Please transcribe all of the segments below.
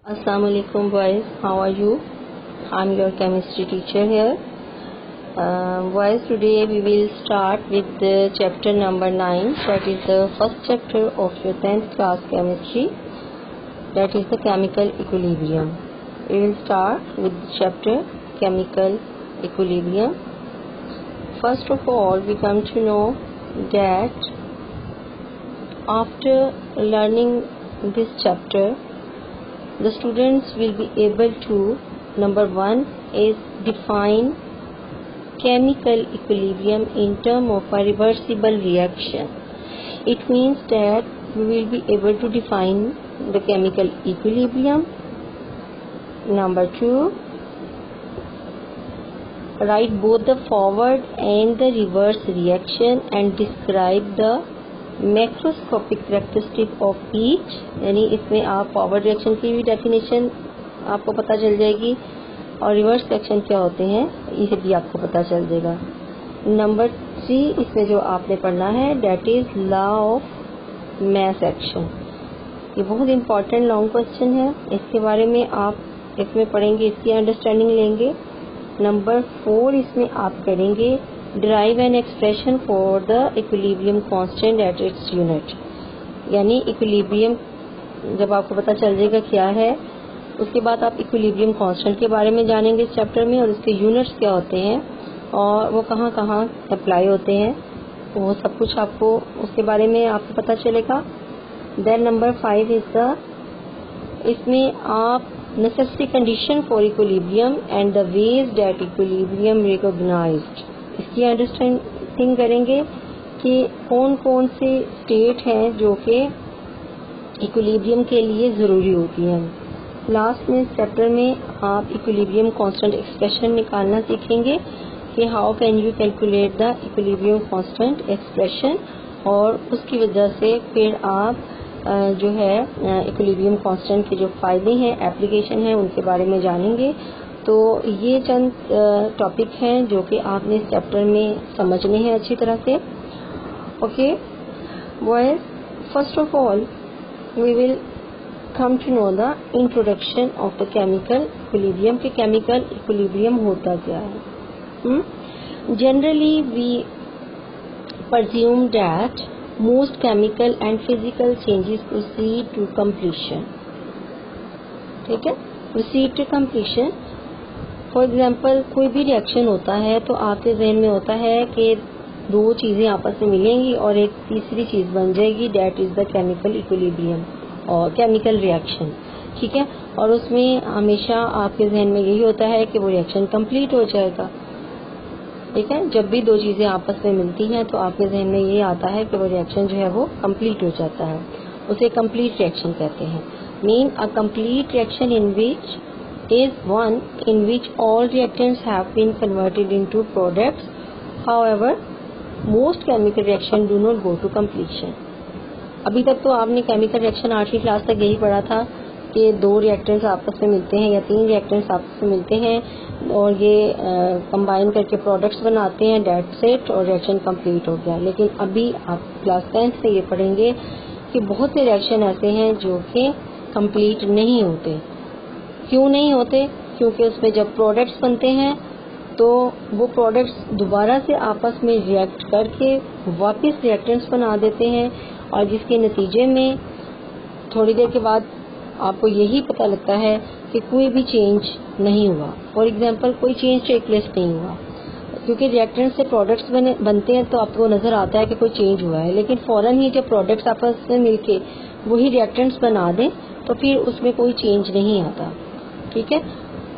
Assalamu alaikum boys, how are you? I'm your chemistry teacher here. Boys, today we will start with the chapter number 9, that is the first chapter of your 10th class chemistry, that is the chemical equilibrium. We will start with the chapter chemical equilibrium. First of all, we come to know that after learning this chapter, the students will be able to, number one is define chemical equilibrium in terms of a reversible reaction. It means that we will be able to define the chemical equilibrium. Number two, write both the forward and the reverse reaction and describe the macroscopic characteristic of each, यानी इसमें आप forward reaction की भी definition आपको पता चल जाएगी और रिवर्स रिएक्शन क्या होते हैं ये भी आपको पता चल जाएगा. नंबर 3 इसमें जो आपने पढ़ना है that is law of mass action. ये बहुत इंपॉर्टेंट लॉन्ग क्वेश्चन है, इसके बारे में आप इसमें पढ़ेंगे, इसकी अंडरस्टैंडिंग लेंगे. नंबर 4 इसमें आप करेंगे derive an expression for the equilibrium constant at its unit, यानी इक्विलिब्रियम जब आपको पता चल जाएगा क्या है, उसके बाद आप इक्विलिब्रियम कांस्टेंट के बारे में जानेंगे इस चैप्टर में और उसके यूनिट्स क्या होते हैं और वो कहाँ कहाँ अप्लाई होते हैं, तो वो सब कुछ आपको उसके बारे में आपको पता चलेगा. देन नंबर 5 इज द, इसमें आप necessary condition for equilibrium and the ways that equilibrium recognised, इसकी अंडरस्टैंडिंग करेंगे कि कौन कौन से स्टेट हैं जो कि इक्विलिब्रियम के लिए ज़रूरी होती हैं. लास्ट में इस चैप्टर में आप इक्विलिब्रियम कांस्टेंट एक्सप्रेशन निकालना सीखेंगे कि how can you calculate the equilibrium constant expression, और उसकी वजह से फिर आप जो है इक्विलिब्रियम कांस्टेंट के जो फ़ायदे हैं, एप्लीकेशन है, उनके बारे में जानेंगे. तो ये चंद टॉपिक हैं जो कि आपने इस चैप्टर में समझने हैं अच्छी तरह से. Okay boys, first of all we will come to know the introduction of the chemical equilibrium, कि केमिकल इक्विलिब्रियम होता क्या है. Generally we presume that most chemical and physical changes proceed to completion. ठीक है, proceed to completion. For example कोई भी reaction होता है तो आपके जहन में होता है कि दो चीज़ें आपस में मिलेंगी और एक तीसरी चीज़ बन जाएगी, that is the chemical equilibrium और केमिकल रिएक्शन. ठीक है, और उसमें हमेशा आपके जहन में यही होता है कि वो रिएक्शन कंप्लीट हो जाएगा. ठीक है, जब भी दो चीज़ें आपस में मिलती हैं तो आपके जहन में ये आता है कि वो रिएक्शन जो है वो कंप्लीट हो जाता है, उसे कंप्लीट रिएक्शन कहते हैं. Mean a complete reaction in which is one in which all reactants have been converted into products. However, most chemical reaction do not go to completion. अभी तक तो आपने केमिकल रिएक्शन 8वीं क्लास तक यही पढ़ा था कि दो रिएक्टेंट्स आपस में मिलते हैं या तीन रिएक्टेंट्स आपस में मिलते हैं और ये कंबाइन करके प्रोडक्ट्स बनाते हैं, डेट्स इट, और रिएक्शन कंप्लीट हो गया. लेकिन अभी आप क्लास 10th में ये पढ़ेंगे कि बहुत से रिएक्शन ऐसे हैं जो कि कंप्लीट नहीं होते. क्यों नहीं होते? क्योंकि उसमें जब प्रोडक्ट्स बनते हैं तो वो प्रोडक्ट्स दोबारा से आपस में रिएक्ट करके वापस रिएक्टेंट्स बना देते हैं और जिसके नतीजे में थोड़ी देर के बाद आपको यही पता लगता है कि कोई भी चेंज नहीं हुआ. फॉर एग्जांपल कोई चेंज टेक प्लेस नहीं हुआ, क्योंकि रिएक्टेंट्स से प्रोडक्ट्स बनते हैं तो आपको नज़र आता है कि कोई चेंज हुआ है, लेकिन फ़ौरन ही जब प्रोडक्ट्स आपस में मिलके वही रिएक्टेंट्स बना दें तो फिर उसमें कोई चेंज नहीं आता. ठीक है,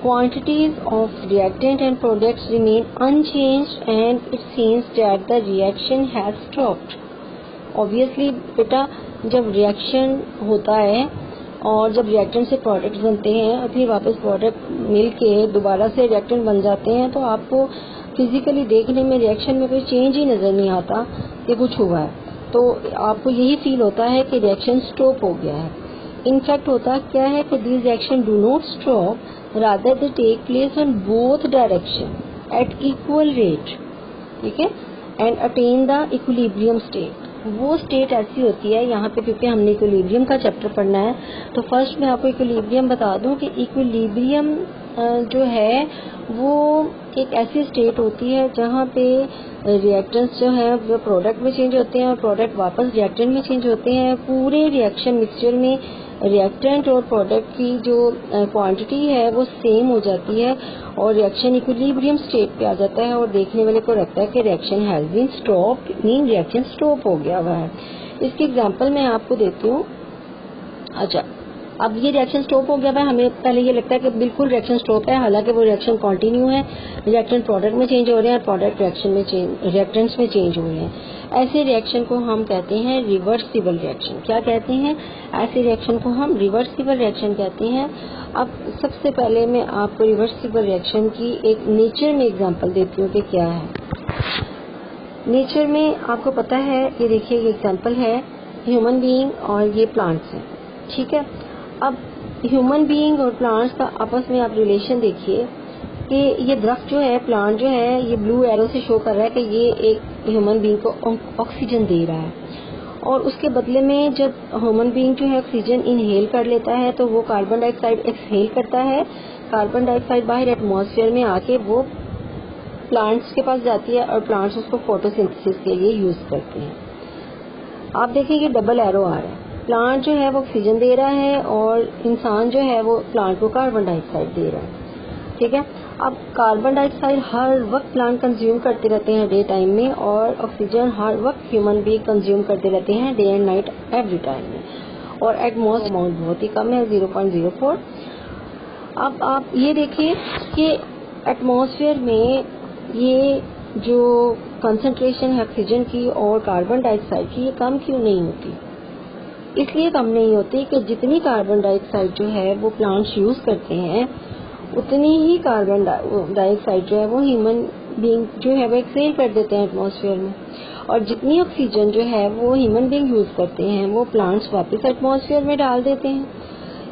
quantities of reactant and products remain unchanged and it seems that the reaction has stopped. Obviously बेटा, जब रिएक्शन होता है और जब रिएक्टेंट से प्रोडक्ट्स बनते हैं और फिर वापस प्रोडक्ट मिलके दोबारा से रिएक्टेंट बन जाते हैं तो आपको फिजिकली देखने में रिएक्शन में कोई चेंज ही नज़र नहीं आता कि कुछ हुआ है, तो आपको यही फील होता है कि रिएक्शन स्टॉप हो गया है. इनफैक्ट होता क्या है कि this reaction do not stop, rather they take place on both direction at equal rate. ठीक है, and attain the equilibrium state. वो स्टेट ऐसी होती है यहाँ पे, क्योंकि हमने इक्विलिब्रियम का चैप्टर पढ़ना है, तो फर्स्ट मैं आपको इक्विलिब्रियम बता दूं कि इक्विलिब्रियम जो है वो एक ऐसी स्टेट होती है जहाँ पे रिएक्टेंट्स जो है वो प्रोडक्ट में चेंज होते हैं और प्रोडक्ट वापस रिएक्टेंट में चेंज होते हैं। पूरे रिएक्शन मिक्सचर में रिएक्टेंट और प्रोडक्ट की जो क्वांटिटी है वो सेम हो जाती है और रिएक्शन इक्विलिब्रियम स्टेट पे आ जाता है और देखने वाले को लगता है कि reaction has been stop, mean reaction stop हो गया हुआ है। इसकी एग्जांपल मैं आपको देती हूँ। अच्छा, अब ये रिएक्शन स्टॉप हो गया है, हमें पहले ये लगता है कि बिल्कुल रिएक्शन स्टॉप है, हालांकि वो रिएक्शन कंटिन्यू है। रिएक्टेंट प्रोडक्ट में चेंज हो रहे हैं और प्रोडक्ट रिएक्टेंट्स में चेंज हो रहे हैं। ऐसे रिएक्शन को हम कहते हैं रिवर्सिबल रिएक्शन। क्या कहते हैं? ऐसे रिएक्शन को हम रिवर्सिबल रिएक्शन कहते हैं। अब सबसे पहले मैं आपको रिवर्सिबल रिएक्शन की एक नेचर में एग्जांपल देती हूँ कि क्या है। नेचर में आपको पता है, ये देखिए ये एग्जांपल है ह्यूमन बीइंग और ये प्लांट्स हैं, ठीक है। अब ह्यूमन बीइंग और प्लांट्स का आपस में आप रिलेशन देखिए कि ये दरख्त जो है, प्लांट जो है, ये ब्लू एरो से शो कर रहा है कि ये एक ह्यूमन बीइंग को ऑक्सीजन दे रहा है और उसके बदले में जब ह्यूमन बीइंग जो है ऑक्सीजन इनहेल कर लेता है तो वो कार्बन डाइऑक्साइड एक्सहेल करता है। कार्बन डाइऑक्साइड बाहर एटमॉस्फेयर में आके वो प्लांट्स के पास जाती है और प्लांट्स उसको फोटोसिंथेसिस के लिए यूज करते हैं। आप देखिए ये डबल एरो आ रहा है, प्लांट जो है वो ऑक्सीजन दे रहा है और इंसान जो है वो प्लांट को कार्बन डाइऑक्साइड दे रहा है, ठीक है। अब कार्बन डाइऑक्साइड हर वक्त प्लांट कंज्यूम करते रहते हैं डे टाइम में और ऑक्सीजन हर वक्त ह्यूमन बीइंग कंज्यूम करते रहते हैं day and night every time में, और एटमॉस्फेयर अमाउंट बहुत ही कम है, 0.04। अब आप ये देखिए कि एटमॉस्फेयर में ये जो कंसंट्रेशन है ऑक्सीजन की और कार्बन डाइऑक्साइड की, ये कम क्यों नहीं होती? इसलिए कम नहीं होती कि जितनी कार्बन डाइऑक्साइड जो है वो प्लांट्स यूज करते हैं उतनी ही कार्बन डाइऑक्साइड जो है वो ह्यूमन बीइंग जो है वो एक्सहेल कर देते हैं एटमॉस्फेयर में, और जितनी ऑक्सीजन जो है वो ह्यूमन बीइंग यूज करते हैं वो प्लांट्स वापस एटमॉस्फेयर में डाल देते हैं।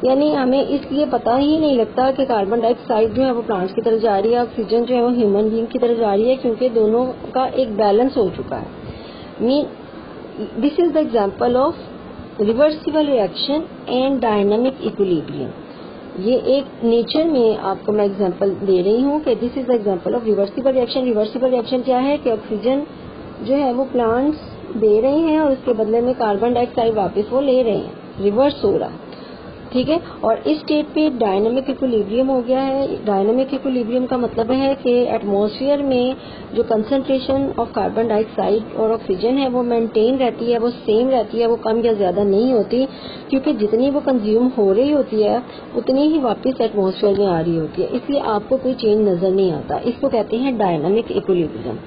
यानी हमें इसलिए पता ही नहीं लगता कि कार्बन डाइऑक्साइड जो है वो प्लांट्स की तरफ जा रही है, ऑक्सीजन जो है वो ह्यूमन बीइंग की तरफ जा रही है, क्योंकि दोनों का एक बैलेंस हो चुका है। This is the example of reversible reaction and dynamic equilibrium. ये एक नेचर में आपको मैं एग्जांपल दे रही हूँ कि this is the example of reversible reaction. Reversible reaction क्या है कि ऑक्सीजन जो है वो प्लांट्स दे रहे हैं और उसके बदले में कार्बन डाइऑक्साइड वापस वो ले रहे हैं, रिवर्स हो रहा है, ठीक है। और इस स्टेट पे डायनामिक इक्विलिब्रियम हो गया है। डायनामिक इक्विलिब्रियम का मतलब है कि एटमॉस्फेयर में जो कंसंट्रेशन ऑफ कार्बन डाइऑक्साइड और ऑक्सीजन है वो मेंटेन रहती है, वो सेम रहती है, वो कम या ज्यादा नहीं होती, क्योंकि जितनी वो कंज्यूम हो रही होती है उतनी ही वापस एटमॉस्फेयर में आ रही होती है, इसलिए आपको कोई चेंज नजर नहीं आता। इसको कहते हैं डायनामिक इक्विलिब्रियम,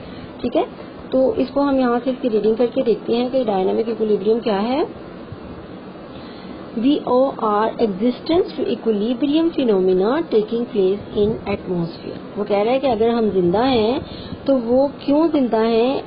ठीक है। तो इसको हम यहाँ से इसकी रीडिंग करके देखते हैं कि डायनामिक इक्विलिब्रियम क्या है। We owe our existence to equilibrium phenomena taking place in atmosphere। वो कह रहा है कि अगर हम जिंदा हैं तो वो क्यों जिंदा हैं,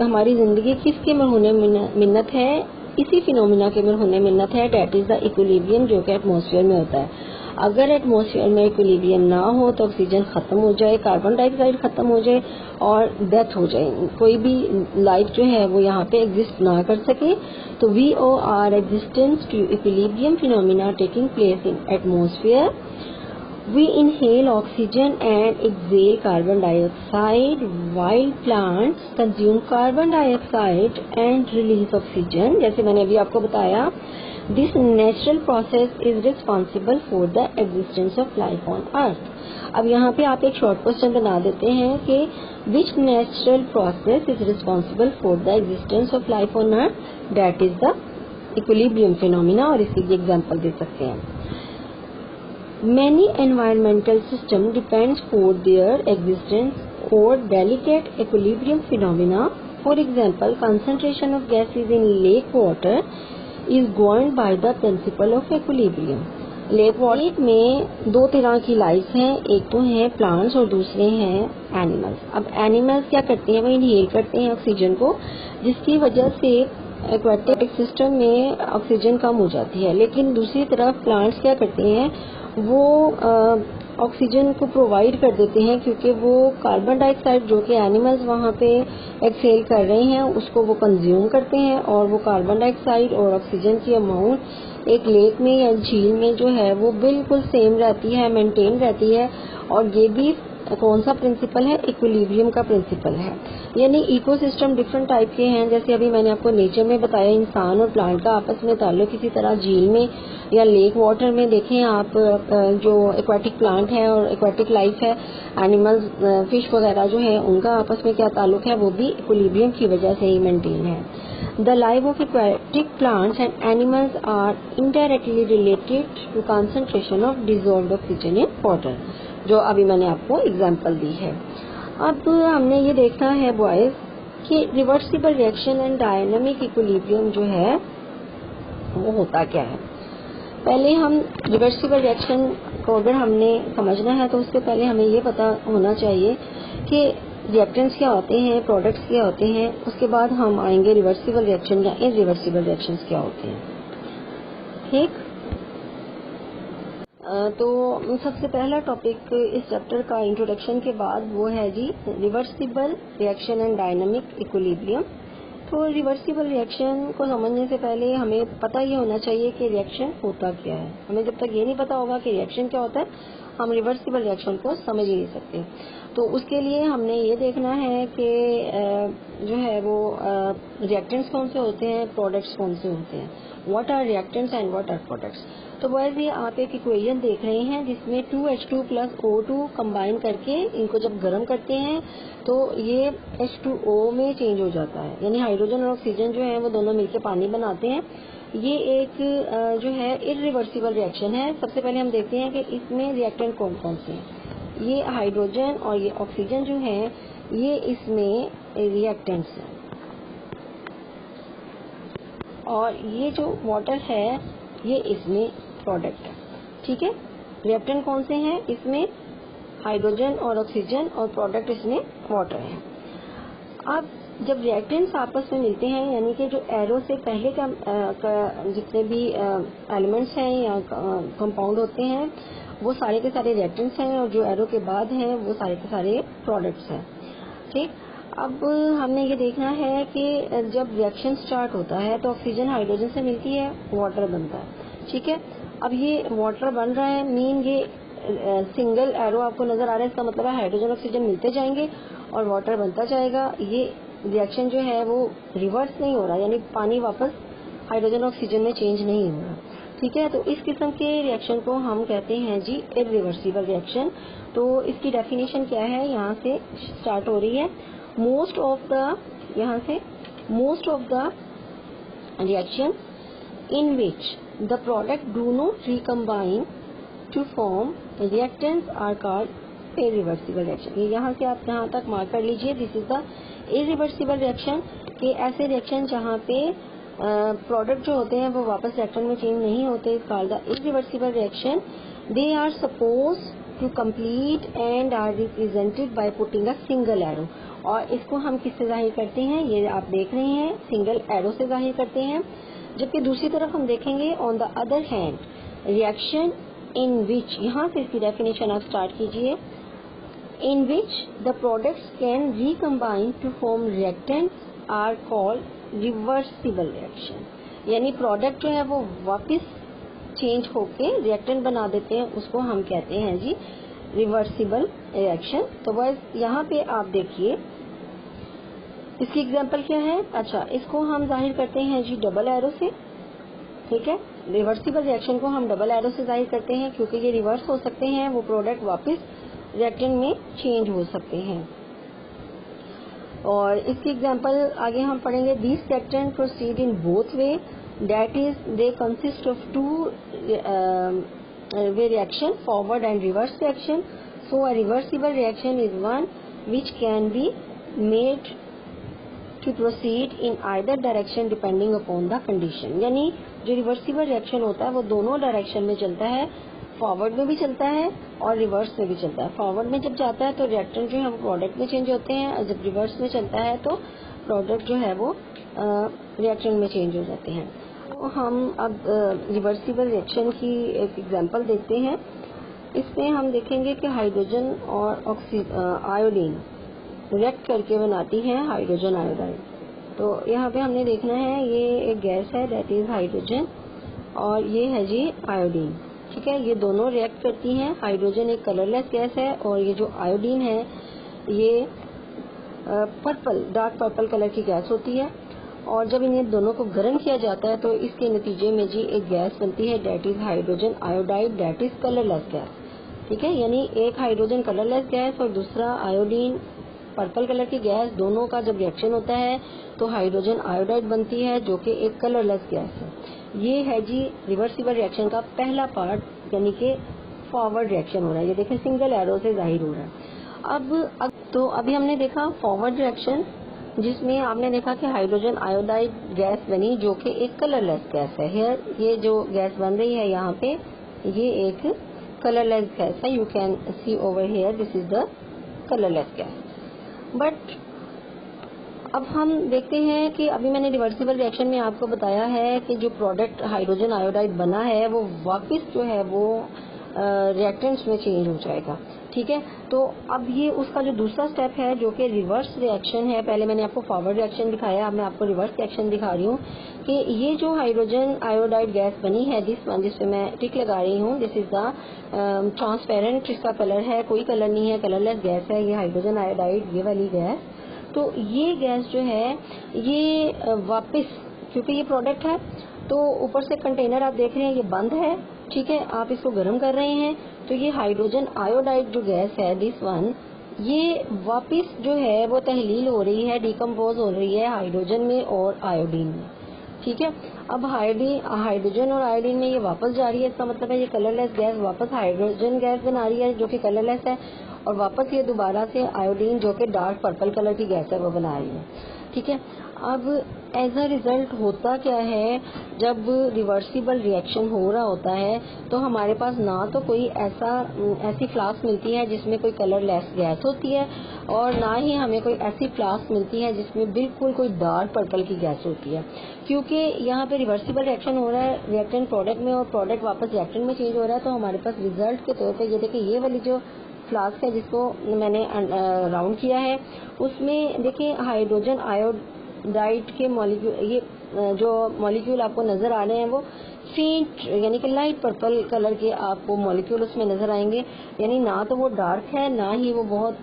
हमारी जिंदगी किसके में होने मिन्नत है, इसी फिनोमिना के में होने मिन्नत है, डेट इज द इक्विलिब्रियम, जो कि एटमॉस्फेयर में होता है। अगर एटमॉस्फेयर में इक्विलिब्रियम ना हो तो ऑक्सीजन खत्म हो जाए, कार्बन डाइऑक्साइड खत्म हो जाए और डेथ हो जाए, कोई भी लाइफ जो है वो यहाँ पे एग्जिस्ट ना कर सके। तो we owe our existence to equilibrium phenomena taking place in atmosphere. We inhale oxygen and exhale carbon dioxide while plants consume carbon dioxide and release oxygen। जैसे मैंने अभी आपको बताया, this natural process is responsible for the existence of life on earth। अब यहाँ पे आप एक शॉर्ट क्वेश्चन बना देते हैं कि which natural process is responsible for the existence of life on earth, that is the equilibrium phenomena, और इसकी एग्जांपल दे सकते हैं। Many environmental systems depends for their existence or delicate equilibrium phenomena। For example, concentration of gases in lake water is governed by the principle of equilibrium। Lake water में दो तरह की life हैं, एक तो है प्लांट्स और दूसरे हैं एनिमल्स। अब एनिमल्स क्या करते हैं, वो इनहेल करते हैं ऑक्सीजन को, जिसकी वजह से एक्वाटिक सिस्टम में ऑक्सीजन कम हो जाती है, लेकिन दूसरी तरफ प्लांट्स क्या करते हैं, वो ऑक्सीजन को प्रोवाइड कर देते हैं, क्योंकि वो कार्बन डाइऑक्साइड जो कि एनिमल्स वहाँ पे एक्सहेल कर रहे हैं उसको वो कंज्यूम करते हैं, और वो कार्बन डाइऑक्साइड और ऑक्सीजन की अमाउंट एक लेक में या झील में जो है वो बिल्कुल सेम रहती है, मेंटेन रहती है। और ये भी कौन सा प्रिंसिपल है? इक्विलिब्रियम का प्रिंसिपल है। यानी इकोसिस्टम डिफरेंट टाइप के हैं, जैसे अभी मैंने आपको नेचर में बताया इंसान और प्लांट का आपस में ताल्लुक, किसी तरह झील में या लेक वाटर में देखें आप जो एक्वाटिक प्लांट है और एक्वाटिक लाइफ है, एनिमल्स फिश वगैरह जो है उनका आपस में क्या ताल्लुक है, वो भी इक्विलिब्रियम की वजह से ही मेंटेन है। The life of aquatic plants and animals are indirectly related to concentration of dissolved oxygen in water, जो अभी मैंने आपको एग्जांपल दी है। अब हमने ये देखना है बॉयज कि reversible reaction and dynamic equilibrium जो है वो होता क्या है। पहले हम रिवर्सिबल रिएक्शन को अगर हमने समझना है तो उससे पहले हमें ये पता होना चाहिए कि रिएक्टेंट्स क्या होते हैं, प्रोडक्ट्स क्या होते हैं, उसके बाद हम आएंगे रिवर्सिबल रिएक्शन या इरिवर्सिबल रिएक्शंस क्या होते हैं। ठीक, तो सबसे पहला टॉपिक इस चैप्टर का इंट्रोडक्शन के बाद वो है जी reversible reaction and dynamic equilibrium. तो रिवर्सिबल रिएक्शन को समझने से पहले हमें पता ये होना चाहिए कि रिएक्शन होता क्या है। हमें जब तक ये नहीं पता होगा कि रिएक्शन क्या होता है, हम रिवर्सिबल रिएक्शन को समझ ही नहीं सकते। तो उसके लिए हमने ये देखना है कि जो है वो रिएक्टेंट्स कौन से होते हैं, प्रोडक्ट्स कौन से होते हैं, what are reactants and what are products. तो बॉयज ये आप एक इक्वेशन देख रहे हैं जिसमें 2H2 प्लस O2 कंबाइन करके इनको जब गर्म करते हैं तो ये H2O में चेंज हो जाता है, यानी हाइड्रोजन और ऑक्सीजन जो है वो दोनों मिलकर पानी बनाते हैं। ये एक जो है इरिवर्सिबल रिएक्शन है। सबसे पहले हम देखते हैं कि इसमें रिएक्टेंट कौन कौन से हैं। ये हाइड्रोजन और ये ऑक्सीजन जो है ये इसमें रिएक्टेंट्स हैं, और ये जो वाटर है ये इसमें प्रोडक्ट है। ठीक है, रिएक्टेंट कौन से हैं इसमें? हाइड्रोजन और ऑक्सीजन, और प्रोडक्ट इसमें वाटर है। अब जब रिएक्टेंट्स आपस में मिलते हैं, यानी कि जो एरो से पहले का जितने भी एलिमेंट्स हैं या कंपाउंड होते हैं वो सारे के सारे रिएक्टेंट्स हैं, और जो एरो के बाद हैं वो सारे के सारे प्रोडक्ट्स हैं। ठीक, अब हमने ये देखना है कि जब रिएक्शन स्टार्ट होता है तो ऑक्सीजन हाइड्रोजन से मिलती है, वाटर बनता है। ठीक है, अब ये वाटर बन रहा है, मीन ये सिंगल एरो आपको नजर आ रहा है, इसका मतलब है हाइड्रोजन ऑक्सीजन मिलते जाएंगे और वाटर बनता जाएगा। ये रिएक्शन जो है वो रिवर्स नहीं हो रहा, यानी पानी वापस हाइड्रोजन ऑक्सीजन में चेंज नहीं हो रहा। ठीक है, तो इस किस्म के रिएक्शन को हम कहते हैं जी इरिवर्सिबल रिएक्शन। तो इसकी डेफिनेशन क्या है, यहाँ से स्टार्ट हो रही है। Most of the reaction in which the product do not recombine to form reactants are called irreversible reaction। ये यहाँ से आप यहाँ तक मार्क कर लीजिए, this is the irreversible reaction। कि ऐसे रिएक्शन जहाँ पे प्रोडक्ट जो होते हैं वो वापस रिएक्टेंट में चेंज नहीं होते, is called the irreversible reaction। They are suppose to complete and are represented by putting a single arrow. और इसको हम किससे जाहिर करते हैं, ये आप देख रहे हैं, सिंगल एरो से जाहिर करते हैं। जबकि दूसरी तरफ हम देखेंगे on the other hand reaction in which, यहाँ से इसकी डेफिनेशन आप स्टार्ट कीजिए, in which the products can recombine to form reactants are called reversible reaction. यानी प्रोडक्ट जो है वो वापस चेंज होके रिएक्टेंट बना देते हैं, उसको हम कहते हैं जी रिवर्सिबल रिएक्शन। तो बस यहाँ पे आप देखिए इसकी एग्जांपल क्या है। अच्छा, इसको हम जाहिर करते हैं जी डबल एरो से। ठीक है, रिवर्सिबल रिएक्शन को हम डबल एरो से जाहिर करते हैं क्योंकि ये रिवर्स हो सकते हैं, वो प्रोडक्ट वापस रिएक्टेंट में चेंज हो सकते हैं। और इसकी एग्जांपल आगे हम पढ़ेंगे। These reactant proceed in both way, that is they consist of two reaction, forward and reverse reaction. So a reversible reaction is one which can be made to proceed in either direction depending upon the condition। यानी जो reversible reaction होता है वो दोनों direction में चलता है, forward में भी चलता है और रिवर्स में भी चलता है। फॉरवर्ड में जब जाता है तो रिएक्टेंट जो है वो प्रोडक्ट में चेंज होते हैं, और जब रिवर्स में चलता है तो प्रोडक्ट जो है वो रिएक्टेंट में चेंज हो जाते हैं। तो हम अब रिवर्सिबल रिएक्शन की एक एग्जांपल देखते हैं। इसमें हम देखेंगे कि हाइड्रोजन और आयोडीन रिएक्ट करके बनाती है हाइड्रोजन आयोडाइड। तो यहाँ पे हमने देखना है ये एक गैस है दैट इज हाइड्रोजन और ये है जी आयोडीन। ठीक है, ये दोनों रिएक्ट करती हैं। हाइड्रोजन एक कलरलेस गैस है और ये जो आयोडीन है ये पर्पल डार्क पर्पल कलर की गैस होती है। और जब इन्हें दोनों को गर्म किया जाता है तो इसके नतीजे में जी एक गैस बनती है that is hydrogen iodide that is colourless gas. ठीक है, यानी एक हाइड्रोजन कलरलेस गैस और दूसरा आयोडीन पर्पल कलर की गैस, दोनों का जब रिएक्शन होता है तो हाइड्रोजन आयोडाइड बनती है जो कि एक कलरलेस गैस है। ये है जी रिवर्सिबल रिएक्शन का पहला पार्ट, यानी कि फॉरवर्ड रिएक्शन हो रहा है। ये देखें सिंगल एरो से जाहिर हो रहा है। अब तो अभी हमने देखा फॉरवर्ड रिएक्शन जिसमें आपने देखा कि हाइड्रोजन आयोडाइड गैस बनी जो कि एक कलरलेस गैस है। हियर ये जो गैस बन रही है यहाँ पे ये एक कलरलेस गैस है। You can see over here this is the colourless gas. But अब हम देखते हैं कि अभी मैंने रिवर्सिबल रिएक्शन में आपको बताया है कि जो प्रोडक्ट हाइड्रोजन आयोडाइड बना है वो वापस जो है वो रिएक्टेंट्स में चेंज हो जाएगा। ठीक है, तो अब ये उसका जो दूसरा स्टेप है जो कि रिवर्स रिएक्शन है। पहले मैंने आपको फॉरवर्ड रिएक्शन दिखाया, अब मैं आपको रिवर्स रिएक्शन दिखा रही हूँ कि ये जो हाइड्रोजन आयोडाइड गैस बनी है दिस वन, जिस पे मैं टिक लगा रही हूँ, दिस इज द ट्रांसपेरेंट, इसका कलर है, कोई कलर नहीं है, कलरलेस गैस है ये हाइड्रोजन आयोडाइड ये वाली गैस। तो ये गैस जो है ये वापस, क्योंकि ये प्रोडक्ट है तो ऊपर से कंटेनर आप देख रहे हैं ये बंद है। ठीक है, आप इसको गर्म कर रहे हैं तो ये हाइड्रोजन आयोडाइड जो गैस है दिस वन, ये वापस जो है वो तहलील हो रही है, डिकम्पोज हो रही है हाइड्रोजन में और आयोडीन में। ठीक है, अब हाइड्रोजन और आयोडीन में ये वापस जा रही है। इसका मतलब है ये कलरलेस गैस वापस हाइड्रोजन गैस बना रही है जो कि कलरलेस है और वापस ये दोबारा से आयोडीन जो कि डार्क पर्पल कलर की गैस है वो बना रही है। ठीक है, अब एज अ रिजल्ट होता क्या है, जब रिवर्सिबल रिएक्शन हो रहा होता है तो हमारे पास ना तो कोई ऐसी फ्लास्क मिलती है जिसमें कोई कलरलेस गैस होती है और ना ही हमें कोई ऐसी फ्लास्क मिलती है जिसमें बिल्कुल कोई डार्क पर्पल की गैस होती है। क्योंकि यहाँ पे रिवर्सिबल रिएक्शन हो रहा है रिएक्टेंट प्रोडक्ट में और प्रोडक्ट वापस रिएक्टेंट में चेंज हो रहा है, तो हमारे पास रिजल्ट के तौर पर ये देखिए ये वाली जो फ्लास्क है जिसको मैंने राउंड किया है उसमें देखिए हाइड्रोजन आयोडाइड के मॉलिक्यूल, ये जो मॉलिक्यूल आपको नजर आ रहे हैं वो फेंट यानी कि लाइट पर्पल कलर के आपको मॉलिक्यूल उसमें नजर आएंगे। यानी ना तो वो डार्क है ना ही वो बहुत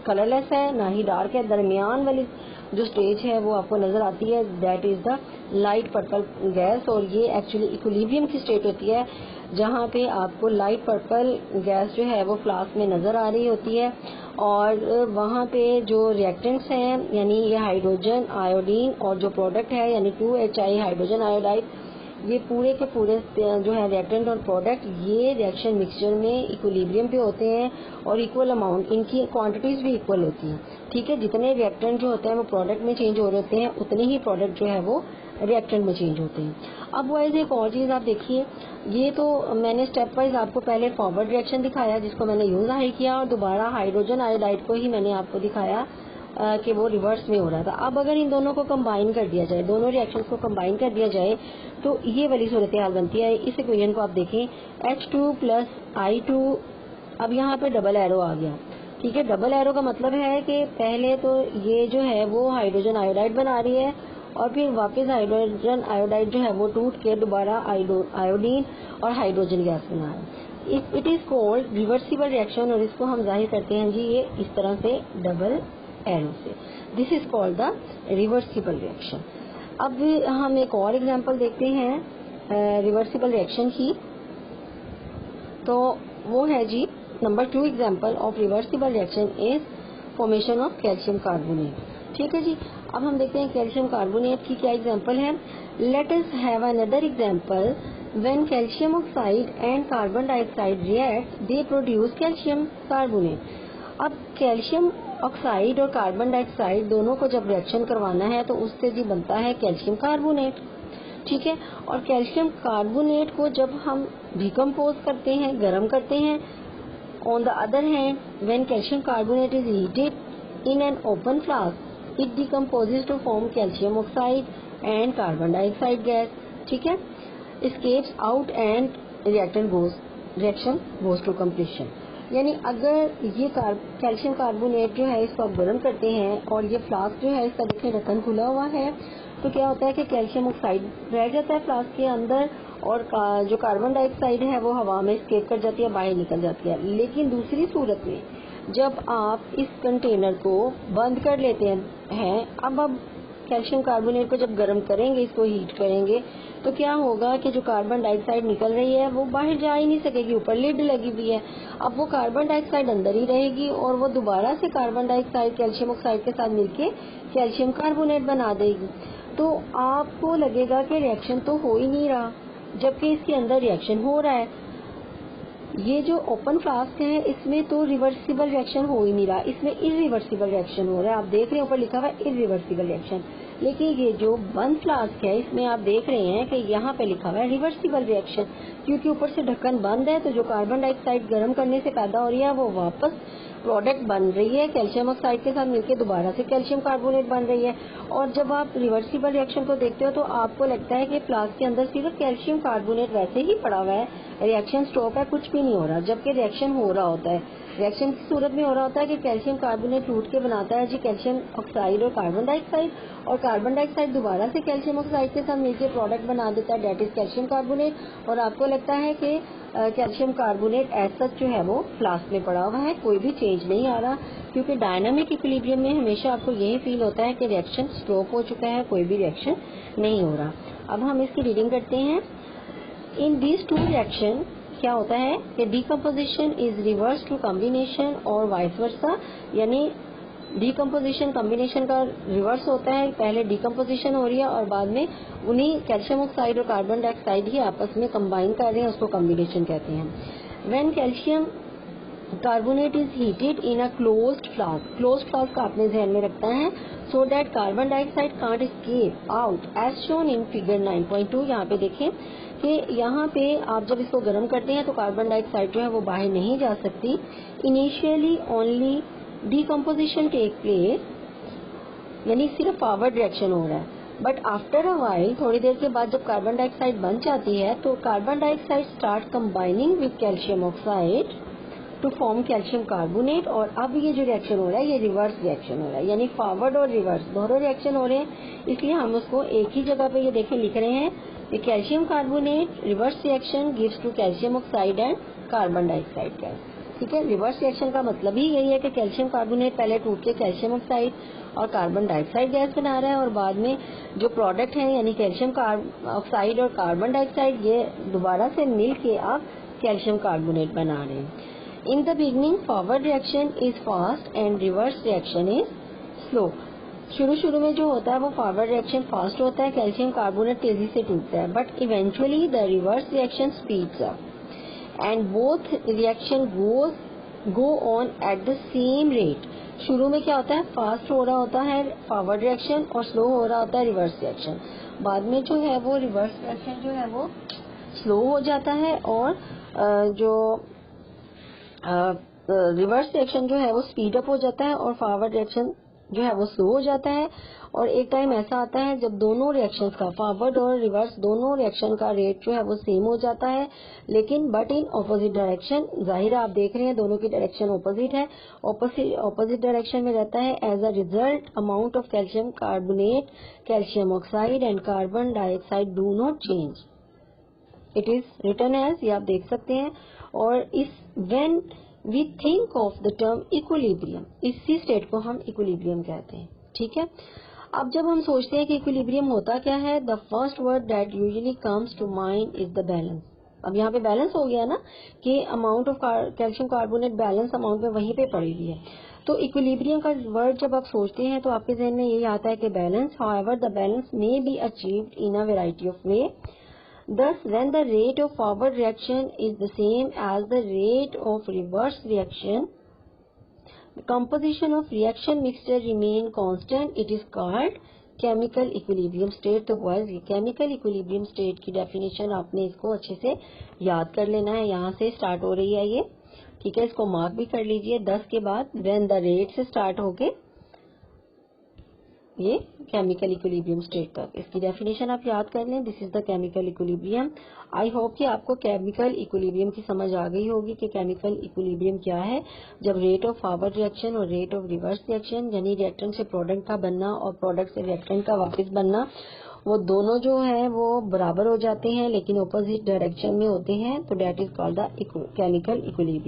कलरलेस है ना ही डार्क है, दरमियान वाली जो स्टेज है वो आपको नजर आती है that is the light purple gas. और ये एक्चुअली इक्विलिब्रियम की स्टेट होती है जहाँ पे आपको लाइट पर्पल गैस जो है वो फ्लास्क में नजर आ रही होती है और वहाँ पे जो रिएक्टेंट्स हैं यानी ये हाइड्रोजन आयोडीन और जो प्रोडक्ट है यानी 2HI हाइड्रोजन आयोडाइड, ये पूरे के पूरे जो है रिएक्टेंट और प्रोडक्ट ये रिएक्शन मिक्सचर में इक्विलिब्रियम पे होते हैं और इक्वल अमाउंट इनकी क्वांटिटीज भी इक्वल होती हैं। ठीक है, जितने रिएक्टेंट जो होते हैं वो प्रोडक्ट में चेंज हो रहे होते हैं उतने ही प्रोडक्ट जो है वो रिएक्टेंट में चेंज होते हैं। अब वाइज एक और चीज आप देखिए, ये तो मैंने स्टेप वाइज आपको पहले फॉरवर्ड रिएक्शन दिखाया जिसको मैंने यूं जाहिर किया और दोबारा हाइड्रोजन आयोडाइड को ही मैंने आपको दिखाया कि वो रिवर्स में हो रहा था। अब अगर इन दोनों को कंबाइन कर दिया जाए, दोनों रिएक्शंस को कंबाइन कर दिया जाए तो ये वाली सूरत हाल बनती है। इस इक्वेशन को आप देखें H2 प्लस I2, अब यहाँ पे डबल एरो आ गया। ठीक है, डबल एरो का मतलब है कि पहले तो ये जो है वो हाइड्रोजन आयोडाइड बना रही है और फिर वापस हाइड्रोजन आयोडाइड जो है वो टूट के दोबारा आयोडीन और हाइड्रोजन गैस बना रहा है। It is called reversible reaction और इसको हम जाहिर करते हैं जी ये इस तरह से डबल एरो से। This is called the reversible reaction. अब हम एक और एग्जांपल देखते हैं रिवर्सिबल रिएक्शन की, तो वो है जी number 2 example of reversible reaction is formation of calcium carbonate. ठीक है जी, अब हम देखते हैं कैल्शियम कार्बोनेट की क्या एग्जांपल है। Let us have another example, when calcium oxide and carbon dioxide react they produce calcium carbonate. अब कैल्शियम ऑक्साइड और कार्बन डाइऑक्साइड दोनों को जब रिएक्शन करवाना है तो उससे जी बनता है कैल्शियम कार्बोनेट। ठीक है, और कैल्शियम कार्बोनेट को जब हम डिकम्पोज करते हैं, गर्म करते हैं, on the other hand when calcium carbonate is heated in an open flask it decomposes to form calcium oxide and carbon dioxide gas. ठीक है, escapes out and reactant goes reaction goes to completion. यानी अगर ये calcium carbonate जो है इसको आप गर्म करते हैं और ये फ्लास्क जो है इसका देखिए ढक्कन खुला हुआ है, तो क्या होता है कि कैल्शियम ऑक्साइड रह जाता है फ्लास्क के अंदर और जो कार्बन डाइऑक्साइड है वो हवा में एस्केप कर जाती है, बाहर निकल जाती है। लेकिन दूसरी सूरत में जब आप इस कंटेनर को बंद कर लेते हैं, अब कैल्शियम कार्बोनेट को जब गर्म करेंगे, इसको हीट करेंगे, तो क्या होगा कि जो कार्बन डाइऑक्साइड निकल रही है वो बाहर जा ही नहीं सकेगी, ऊपर लिड लगी हुई है। अब वो कार्बन डाइऑक्साइड अंदर ही रहेगी और वो दोबारा से कार्बन डाइऑक्साइड कैल्शियम ऑक्साइड के साथ मिलके कैल्शियम कार्बोनेट बना देगी। तो आपको लगेगा कि रिएक्शन तो हो ही नहीं रहा, जबकि इसके अंदर रिएक्शन हो रहा है। ये जो ओपन फ्लास्क है इसमें तो रिवर्सिबल रिएक्शन हो ही नहीं रहा, इसमें इरिवर्सिबल रिएक्शन हो रहा है। आप देख रहे हैं ऊपर लिखा हुआ है इरिवर्सिबल रिएक्शन, लेकिन ये जो बंद फ्लास्क है इसमें आप देख रहे हैं कि यहाँ पे लिखा हुआ है रिवर्सिबल रिएक्शन, क्योंकि ऊपर से ढक्कन बंद है। तो जो कार्बन डाइऑक्साइड गर्म करने से पैदा हो रही है वो वापस प्रोडक्ट बन रही है, कैल्शियम ऑक्साइड के साथ मिलकर दोबारा से कैल्शियम कार्बोनेट बन रही है। और जब आप रिवर्सिबल रिएक्शन को देखते हो तो आपको लगता है कि फ्लास्क के अंदर सिर्फ कैल्शियम कार्बोनेट वैसे ही पड़ा हुआ है, रिएक्शन स्टॉप है, कुछ भी नहीं हो रहा, जबकि रिएक्शन हो रहा होता है। रिएक्शन की सूरत में हो रहा होता है कि कैल्शियम कार्बोनेट टूट के बनाता है जी कैल्शियम ऑक्साइड और कार्बन डाइऑक्साइड, और कार्बन डाइऑक्साइड दोबारा से कैल्शियम ऑक्साइड के साथ मिलकर प्रोडक्ट बना देता है, डेट इज कैल्शियम कार्बोनेट। और आपको लगता है कि कैल्शियम कार्बोनेट ऐसा जो है वो फ्लास्क में पड़ा हुआ है, कोई भी चेंज नहीं आ रहा, क्योंकि डायनामिक इक्विलिब्रियम में हमेशा आपको यही फील होता है कि रिएक्शन स्टॉप हो चुका है, कोई भी रिएक्शन नहीं हो रहा। अब हम इसकी रीडिंग करते हैं। इन दीज टू रिएक्शन क्या होता है कि decomposition is reverse to combination और वाइस वर्सा, यानी डीकम्पोजिशन कॉम्बिनेशन का रिवर्स होता है, पहले डीकम्पोजिशन हो रही है और बाद में उन्हीं कैल्शियम ऑक्साइड और कार्बन डाइऑक्साइड ही आपस में कंबाइन कर रहे हैं, उसको कॉम्बिनेशन कहते हैं। When calcium carbonate is heated in a closed flask आपने ध्यान में रखना है, so that carbon dioxide can't escape out as shown in figure 9.2। यहाँ पे देखें कि यहाँ पे आप जब इसको गर्म करते हैं तो कार्बन डाइऑक्साइड जो है वो बाहर नहीं जा सकती। Initially only decomposition take place, यानी सिर्फ फॉरवर्ड रिएक्शन हो रहा है, बट आफ्टर अ वाइल थोड़ी देर के बाद जब कार्बन डाइऑक्साइड बन जाती है तो carbon dioxide start combining with calcium oxide to form calcium carbonate. और अब ये जो रिएक्शन हो रहा है ये रिवर्स रिएक्शन हो रहा है, यानी फॉरवर्ड और रिवर्स दोनों रिएक्शन हो रहे हैं, इसलिए हम उसको एक ही जगह पे ये देखें लिख रहे हैं कि calcium carbonate reverse reaction gives to calcium oxide and carbon dioxide gas. ठीक है, रिवर्स रिएक्शन का मतलब ही यही है कि कैल्शियम कार्बोनेट पहले टूट के कैल्शियम ऑक्साइड और कार्बन डाइऑक्साइड गैस बना रहा है और बाद में जो प्रोडक्ट है यानी कैल्शियम ऑक्साइड और कार्बन डाइऑक्साइड ये दोबारा से मिल के आप कैल्शियम कार्बोनेट बना रहे हैं। In the beginning forward reaction is fast and reverse reaction is slow. शुरू में जो होता है वो फॉरवर्ड रिएक्शन फास्ट होता है, कैल्शियम कार्बोनेट तेजी से टूटता है, but eventually the reverse reaction speeds up and both reaction go on at the same rate. शुरू में क्या होता है, फास्ट हो रहा होता है फॉरवर्ड रिएक्शन और स्लो हो रहा होता है रिवर्स रिएक्शन, बाद में जो है वो रिवर्स रिएक्शन जो है वो स्लो हो जाता है और जो रिवर्स रिएक्शन जो है वो स्पीड अप हो जाता है और फॉरवर्ड रिएक्शन जो है वो स्लो हो जाता है। और एक टाइम ऐसा आता है जब दोनों रिएक्शंस का फॉरवर्ड और रिवर्स दोनों रिएक्शन का रेट जो है वो सेम हो जाता है, लेकिन बट इन ऑपोजिट डायरेक्शन। जाहिर है आप देख रहे हैं दोनों की डायरेक्शन ऑपोजिट है, ऑपोजिट डायरेक्शन में रहता है। As a result amount of calcium carbonate, calcium oxide and carbon dioxide do not change, it is written as, ये आप देख सकते हैं। और इस when we think of the term equilibrium, इसी स्टेट को हम इक्विलिब्रियम कहते हैं। ठीक है, अब जब हम सोचते हैं कि इक्विलिब्रियम होता क्या है, the first word that usually comes to mind is the balance. अब यहाँ पे बैलेंस हो गया ना कि amount of calcium carbonate balance amount में वहीं पे पड़ी हुई है, तो इक्विलिब्रियम का वर्ड जब आप सोचते हैं तो आपके जहन में यही आता है कि balance. However the balance may be achieved in a variety of way. Thus, when the rate of forward reaction is the same as the rate of reverse reaction, the composition of reaction mixture remain constant. It is called chemical equilibrium state. तो boys ये chemical equilibrium state की definition आपने इसको अच्छे से याद कर लेना है, यहाँ से स्टार्ट हो रही है ये। ठीक है, इसको मार्क भी कर लीजिए 10 के बाद, when the rate से स्टार्ट होके ये केमिकल इक्विलिब्रियम स्टेट तक। इसकी डेफिनेशन आप याद कर लें, this is the chemical equilibrium. I hope कि आपको केमिकल इक्विलिब्रियम की समझ आ गई होगी कि केमिकल इक्विलिब्रियम क्या है। जब रेट ऑफ फॉरवर्ड रिएक्शन और रेट ऑफ रिवर्स रिएक्शन यानी रिएक्टेंट से प्रोडक्ट का बनना और प्रोडक्ट से रिएक्टेंट का वापस बनना, वो दोनों जो है वो बराबर हो जाते हैं लेकिन ऑपोजिट डायरेक्शन में होते हैं, तो that is called the chemical equilibrium.